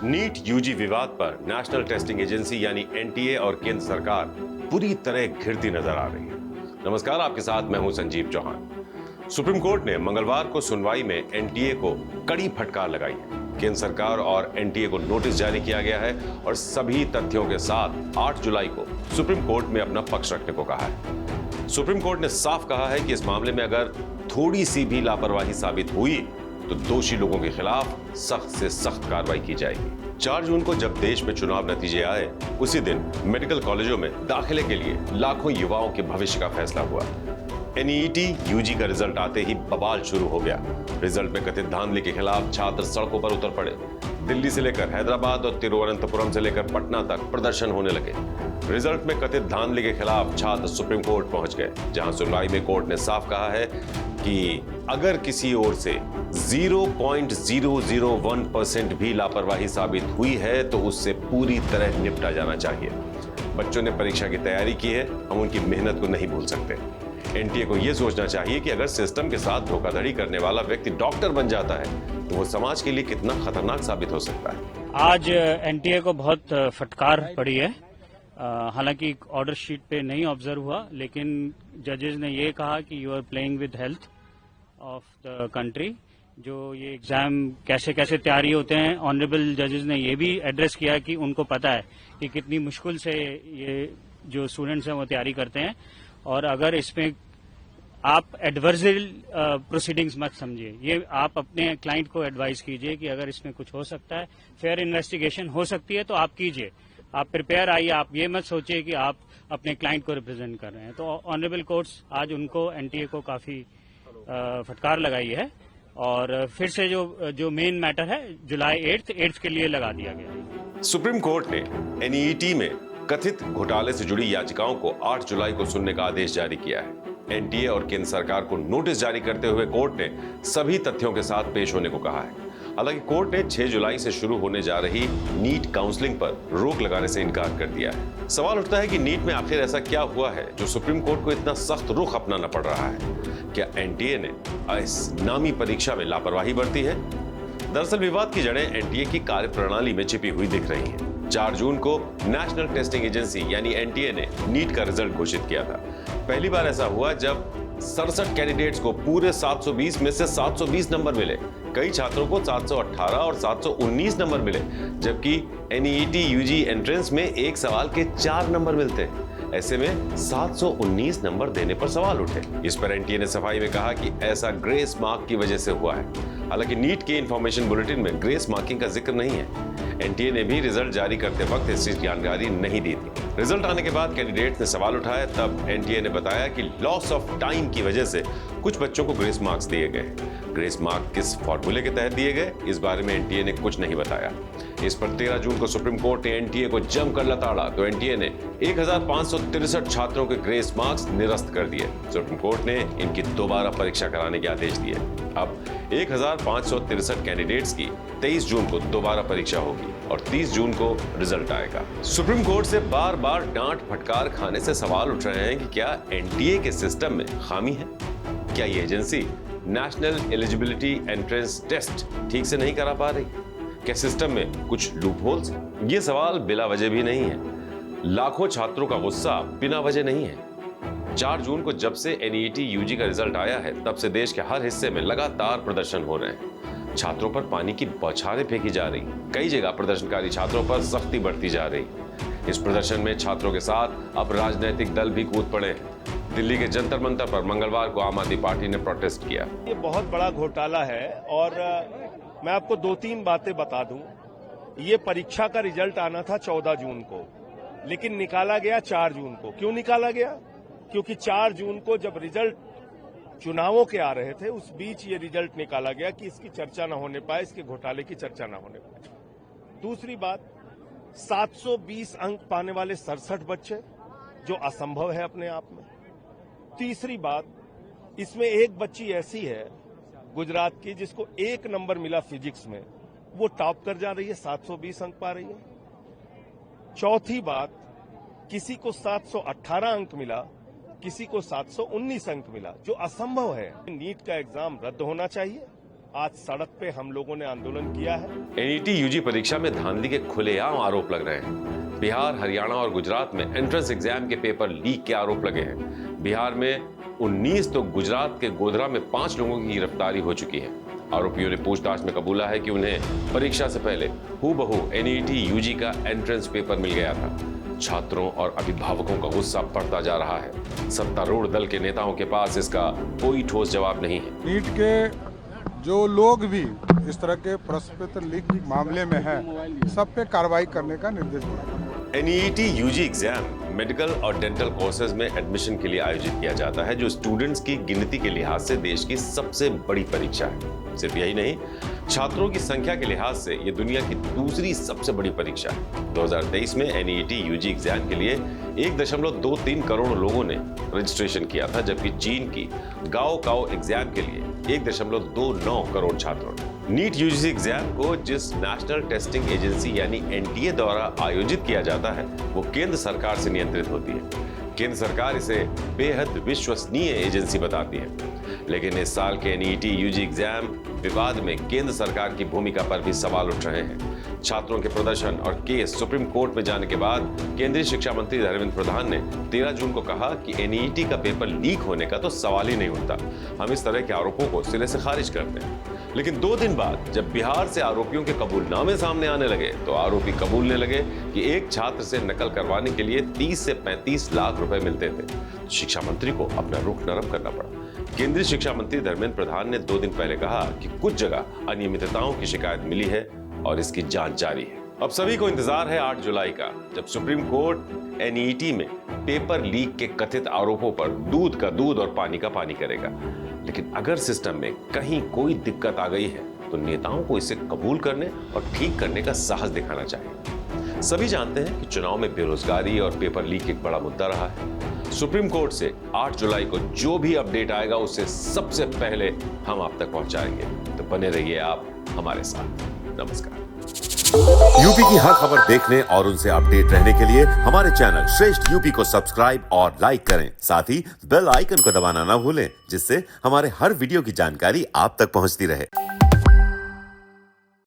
NEET UG विवाद पर national testing agency यानी एनटीए और केंद्र सरकार पूरी तरह घिरती नजर आ रही है। नमस्कार, आपके साथ मैं हूं संजीव चौहान। सुप्रीम कोर्ट ने मंगलवार को सुनवाई में एनटीए को कड़ी फटकार लगाई है। केंद्र सरकार और एनटीए को नोटिस जारी किया गया है और सभी तथ्यों के साथ 8 जुलाई को सुप्रीम कोर्ट में अपना पक्ष रखने को कहा है। सुप्रीम कोर्ट ने साफ कहा है कि इस मामले में अगर थोड़ी सी भी लापरवाही साबित हुई तो दोषी लोगों के खिलाफ सख्त से सख्त कार्रवाई की जाएगी। 4 जून को जब देश में चुनाव नतीजे आए, उसी दिन मेडिकल कॉलेजों में दाखिले के लिए लाखों युवाओं के भविष्य का फैसला हुआ। एनईईटी यूजी का रिजल्ट आते ही बवाल शुरू हो गया। रिजल्ट में कथित धांधली के खिलाफ छात्र सड़कों पर उतर पड़े। दिल्ली से लेकर हैदराबाद और तिरुवनंतपुरम से लेकर पटना तक प्रदर्शन होने लगे। रिजल्ट में कथित धांधली के खिलाफ छात्र सुप्रीम कोर्ट पहुंच गए, जहां सुनवाई में कोर्ट ने साफ कहा है कि अगर किसी ओर से 0.001% भी लापरवाही साबित हुई है तो उससे पूरी तरह निपटा जाना चाहिए। बच्चों ने परीक्षा की तैयारी की है, हम उनकी मेहनत को नहीं भूल सकते। एनटीए को यह सोचना चाहिए कि अगर सिस्टम के साथ धोखाधड़ी करने वाला व्यक्ति डॉक्टर बन जाता है तो वो समाज के लिए कितना खतरनाक साबित हो सकता है। आज एनटीए को बहुत फटकार पड़ी है। हालांकि ऑर्डर शीट पे नहीं ऑब्जर्व हुआ, लेकिन जजेस ने ये कहा कि you are playing with health of the country. जो ये एग्जाम कैसे कैसे तैयारी होते हैं, ऑनरेबल जजेस ने ये भी एड्रेस किया कि उनको पता है कि कितनी मुश्किल से ये जो स्टूडेंट्स हैं वो तैयारी करते हैं। और अगर इसमें आप एडवर्सरी प्रोसीडिंग्स मत समझिए, ये आप अपने क्लाइंट को एडवाइस कीजिए कि अगर इसमें कुछ हो सकता है, फेयर इन्वेस्टिगेशन हो सकती है तो आप कीजिए, आप प्रिपेयर आइए। आप ये मत सोचिए कि आप अपने क्लाइंट को रिप्रेजेंट कर रहे हैं। तो ऑनरेबल कोर्ट्स आज उनको एनटीए को काफी फटकार लगाई है और फिर से जो मेन मैटर है जुलाई 8 के लिए लगा दिया गया है। सुप्रीम कोर्ट ने एनईईटी में कथित घोटाले से जुड़ी याचिकाओं को 8 जुलाई को सुनने का आदेश जारी किया है। एनटीए और केंद्र सरकार को नोटिस जारी करते हुए कोर्ट ने सभी तथ्यों के साथ पेश होने को कहा है। हालांकि कोर्ट ने 6 जुलाई से शुरू होने जा रही नीट काउंसलिंग पर रोक लगाने से इनकार कर दिया है। सवाल उठता है कि नीट में आखिर ऐसा क्या हुआ है जो सुप्रीम कोर्ट को इतना सख्त रुख अपनाना पड़ रहा है। क्या एनटीए ने इस नामी परीक्षा में लापरवाही बरती है? दरअसल विवाद की जड़ें एनटीए की कार्यप्रणाली में छिपी हुई दिख रही हैं। 4 जून को नेशनल टेस्टिंग एजेंसी यानी एनटीए ने नीट का रिजल्ट घोषित किया था। पहली बार ऐसा हुआ जब 67 कैंडिडेट्स को पूरे 720 में से 720 नंबर मिले। कई छात्रों को 718 और 719 नंबर मिले, जबकि एनईईटी यूजी एंट्रेंस में एक सवाल के 4 नंबर मिलते हैं। ऐसे में 719 नंबर देने पर सवाल उठे। इस पर एनटीए ने सफाई में कहा कि ऐसा ग्रेस मार्क की वजह से हुआ है। हालांकि नीट के इंफॉर्मेशन बुलेटिन में ग्रेस मार्किंग का जिक्र नहीं है। एनटीए ने भी रिजल्ट जारी करते वक्त इसकी जानकारी नहीं दी थी। रिजल्ट आने के बाद कैंडिडेट ने सवाल उठाया, तब एनटीए ने बताया कि लॉस ऑफ टाइम की वजह से कुछ बच्चों को ग्रेस मार्क्स दिए गए। ग्रेस मार्क किस फॉर्मूले के तहत दिए गए, इस बारे में एनटीए ने कुछ नहीं बताया। इस पर 13 जून को सुप्रीम कोर्ट ने एनटीए को जमकर लताड़ा तो एनटीए ने 1563 छात्रों के ग्रेस मार्क्स निरस्त कर दिए। सुप्रीम कोर्ट ने इनकी दोबारा परीक्षा कराने के आदेश दिए। अब 1563 कैंडिडेट्स की 23 जून को दोबारा परीक्षा होगी और 30 जून को रिजल्ट आएगा। सुप्रीम कोर्ट से बार बार डांट फटकार खाने से सवाल उठ रहे हैं कि क्या एनटीए के सिस्टम में खामी है? क्या ये agency national eligibility entrance test ठीक से नहीं करा पा रही? क्या सिस्टम में कुछ लूप होल्स? ये सवाल बिला वजह भी नहीं है। लाखों छात्रों का गुस्सा बिना वजह नहीं है। 4 जून को जब से एनईईटी यूजी का रिजल्ट आया है, तब से देश के हर हिस्से में लगातार प्रदर्शन हो रहे हैं। छात्रों पर पानी की बौछारें फेंकी जा रही। कई जगह प्रदर्शनकारी छात्रों पर सख्ती बढ़ती जा रही। इस प्रदर्शन में छात्रों के साथ अब राजनीतिक दल भी कूद पड़े हैं। दिल्ली के जंतर मंतर पर मंगलवार को आम आदमी पार्टी ने प्रोटेस्ट किया। ये बहुत बड़ा घोटाला है और मैं आपको 2-3 बातें बता दूं। ये परीक्षा का रिजल्ट आना था 14 जून को, लेकिन निकाला गया 4 जून को। क्यों निकाला गया? क्योंकि 4 जून को जब रिजल्ट चुनावों के आ रहे थे, उस बीच ये रिजल्ट निकाला गया कि इसकी चर्चा न होने पाए, इसके घोटाले की चर्चा न होने पाए। दूसरी बात, 720 अंक पाने वाले 67 बच्चे, जो असंभव है अपने आप में। तीसरी बात, इसमें एक बच्ची ऐसी है गुजरात की जिसको 1 नंबर मिला फिजिक्स में, वो टॉप कर जा रही है, 720 अंक पा रही है। चौथी बात, किसी को 718 अंक मिला, किसी को 719 अंक मिला, जो असंभव है। नीट का एग्जाम रद्द होना चाहिए आज सड़क पे हम लोगों ने आंदोलन किया है। एनईटी यूजी परीक्षा में धांधली के खुलेआम आरोप लग रहे हैं। बिहार, हरियाणा और गुजरात में एंट्रेंस एग्जाम के पेपर लीक के आरोप लगे हैं। बिहार में 19 तो गुजरात के गोधरा में 5 लोगों की गिरफ्तारी हो चुकी है। आरोपियों ने पूछताछ में कबूला है कि उन्हें परीक्षा से पहले हूबहू एनईटी यूजी का एंट्रेंस पेपर मिल गया था। छात्रों और अभिभावकों का गुस्सा बढ़ता जा रहा है। सत्तारूढ़ दल के नेताओं के पास इसका कोई ठोस जवाब नहीं है। नीट के जो लोग भी इस तरह के प्रश्न पत्र लीक मामले में हैं, सब पे कार्रवाई करने का निर्देश दिया। एनईटी यूजी एग्जाम मेडिकल और डेंटल कोर्सेज में एडमिशन के लिए आयोजित किया जाता है, जो स्टूडेंट्स की गिनती के लिहाज से देश की सबसे बड़ी परीक्षा है। सिर्फ यही नहीं, छात्रों की संख्या के लिहाज से ये दुनिया की दूसरी सबसे बड़ी परीक्षा है। 2023 में एनईटी यूजी एग्जाम के लिए 1.23 करोड़ लोगों ने रजिस्ट्रेशन किया था, जबकि चीन की गाओ एग्जाम के लिए 1.29 करोड़ छात्रों ने। नीट यूजी एग्जाम को जिस नेशनल टेस्टिंग एजेंसी यानी एनटीए द्वारा आयोजित किया जाता है, वो केंद्र सरकार से नियंत्रित होती है। केंद्र सरकार इसे बेहद विश्वसनीय एजेंसी बताती है। लेकिन इस साल के एनईटी यूजी एग्जाम विवाद में केंद्र सरकार की भूमिका पर भी सवाल उठ रहे हैं। छात्रों के प्रदर्शन और केस सुप्रीम कोर्ट में जाने के बाद केंद्रीय शिक्षा मंत्री धर्मेंद्र प्रधान ने 13 जून को कहा कि एनईटी का पेपर लीक होने का तो सवाल ही नहीं उठता। हम इस तरह के आरोपों को सिरे से खारिज करते हैं। लेकिन 2 दिन बाद जब बिहार से आरोपियों के कबूलनामे सामने आने लगे, तो आरोपी कबूलने लगे कि एक छात्र से नकल करवाने के लिए 30 से 35 लाख रुपए मिलते थे। शिक्षा मंत्री को अपना रुख नरम करना पड़ा। केंद्रीय शिक्षा मंत्री धर्मेंद्र प्रधान ने 2 दिन पहले कहा कि कुछ जगह अनियमितताओं की शिकायत मिली है और इसकी जांच जारी है। अब सभी को इंतजार है 8 जुलाई का, जब सुप्रीम कोर्ट एनईटी में पेपर लीक के कथित आरोपों पर दूध का दूध और पानी का पानी करेगा। लेकिन अगर सिस्टम में कहीं कोई दिक्कत आ गई है, तो नेताओं को इसे कबूल करने और ठीक करने का साहस दिखाना चाहिए। सभी जानते हैं कि चुनाव में बेरोजगारी और पेपर लीक एक बड़ा मुद्दा रहा है। सुप्रीम कोर्ट से 8 जुलाई को जो भी अपडेट आएगा, उससे सबसे पहले हम आप तक पहुंचाएंगे। तो बने रहिए आप हमारे साथ। नमस्कार। यूपी की हर खबर देखने और उनसे अपडेट रहने के लिए हमारे चैनल श्रेष्ठ यूपी को सब्सक्राइब और लाइक करें। साथ ही बेल आइकन को दबाना ना भूलें, जिससे हमारे हर वीडियो की जानकारी आप तक पहुंचती रहे।